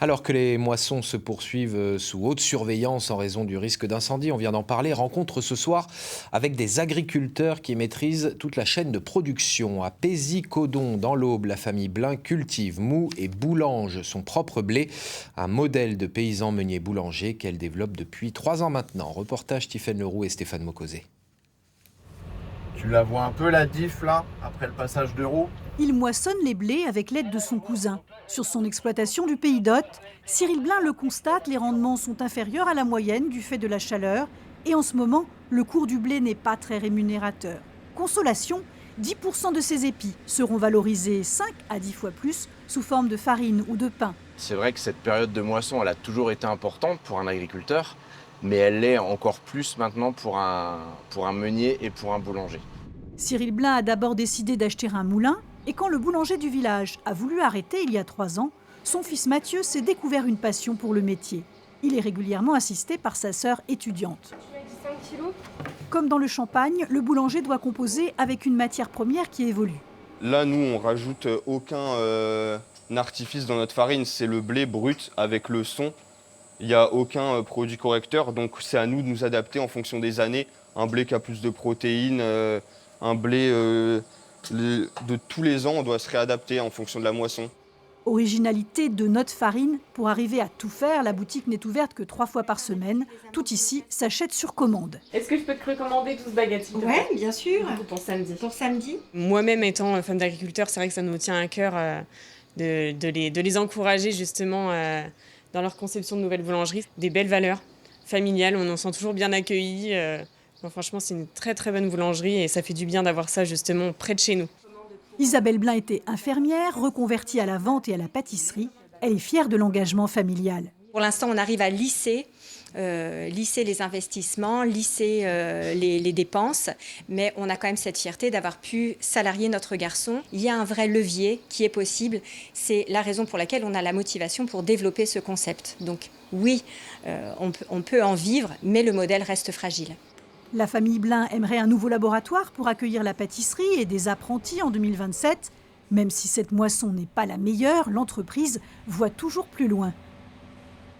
Alors que les moissons se poursuivent sous haute surveillance en raison du risque d'incendie, on vient d'en parler, rencontre ce soir avec des agriculteurs qui maîtrisent toute la chaîne de production. À Pézy-Codon, dans l'Aube, la famille Blin cultive, moue et boulange son propre blé, un modèle de paysan meunier boulanger qu'elle développe depuis 3 ans maintenant. Reportage Tiffaine Leroux et Stéphane Mocosé. Tu la vois un peu la diff là, après le passage de roue? Il moissonne les blés avec l'aide de son cousin. Sur son exploitation du Pays d'Hôte, Cyril Blin le constate, les rendements sont inférieurs à la moyenne du fait de la chaleur. Et en ce moment, le cours du blé n'est pas très rémunérateur. Consolation, 10% de ses épis seront valorisés 5 à 10 fois plus sous forme de farine ou de pain. C'est vrai que cette période de moisson, elle a toujours été importante pour un agriculteur, mais elle l'est encore plus maintenant pour un meunier et pour un boulanger. Cyril Blin a d'abord décidé d'acheter un moulin. Et quand le boulanger du village a voulu arrêter il y a 3 ans, son fils Mathieu s'est découvert une passion pour le métier. Il est régulièrement assisté par sa sœur étudiante. Comme dans le champagne, le boulanger doit composer avec une matière première qui évolue. Là, nous, on rajoute aucun artifice dans notre farine. C'est le blé brut avec le son. Il n'y a aucun produit correcteur, donc c'est à nous de nous adapter en fonction des années. Un blé qui a plus de protéines, un blé de tous les ans, on doit se réadapter en fonction de la moisson. Originalité de notre farine, pour arriver à tout faire, la boutique n'est ouverte que 3 fois par semaine. Tout ici s'achète sur commande. Est-ce que je peux te recommander 12 baguettes? Oui, bien sûr. Pour samedi. Pour samedi. Moi-même étant femme d'agriculteur, c'est vrai que ça nous tient à cœur de les encourager justement dans leur conception de nouvelles boulangeries. Des belles valeurs familiales, on en sent toujours bien accueillis. Franchement, c'est une très très bonne boulangerie et ça fait du bien d'avoir ça justement près de chez nous. Isabelle Blin était infirmière, reconvertie à la vente et à la pâtisserie. Elle est fière de l'engagement familial. Pour l'instant, on arrive à lisser les investissements, lisser les dépenses, mais on a quand même cette fierté d'avoir pu salarier notre garçon. Il y a un vrai levier qui est possible. C'est la raison pour laquelle on a la motivation pour développer ce concept. Donc oui, on peut en vivre, mais le modèle reste fragile. La famille Blin aimerait un nouveau laboratoire pour accueillir la pâtisserie et des apprentis en 2027. Même si cette moisson n'est pas la meilleure, l'entreprise voit toujours plus loin.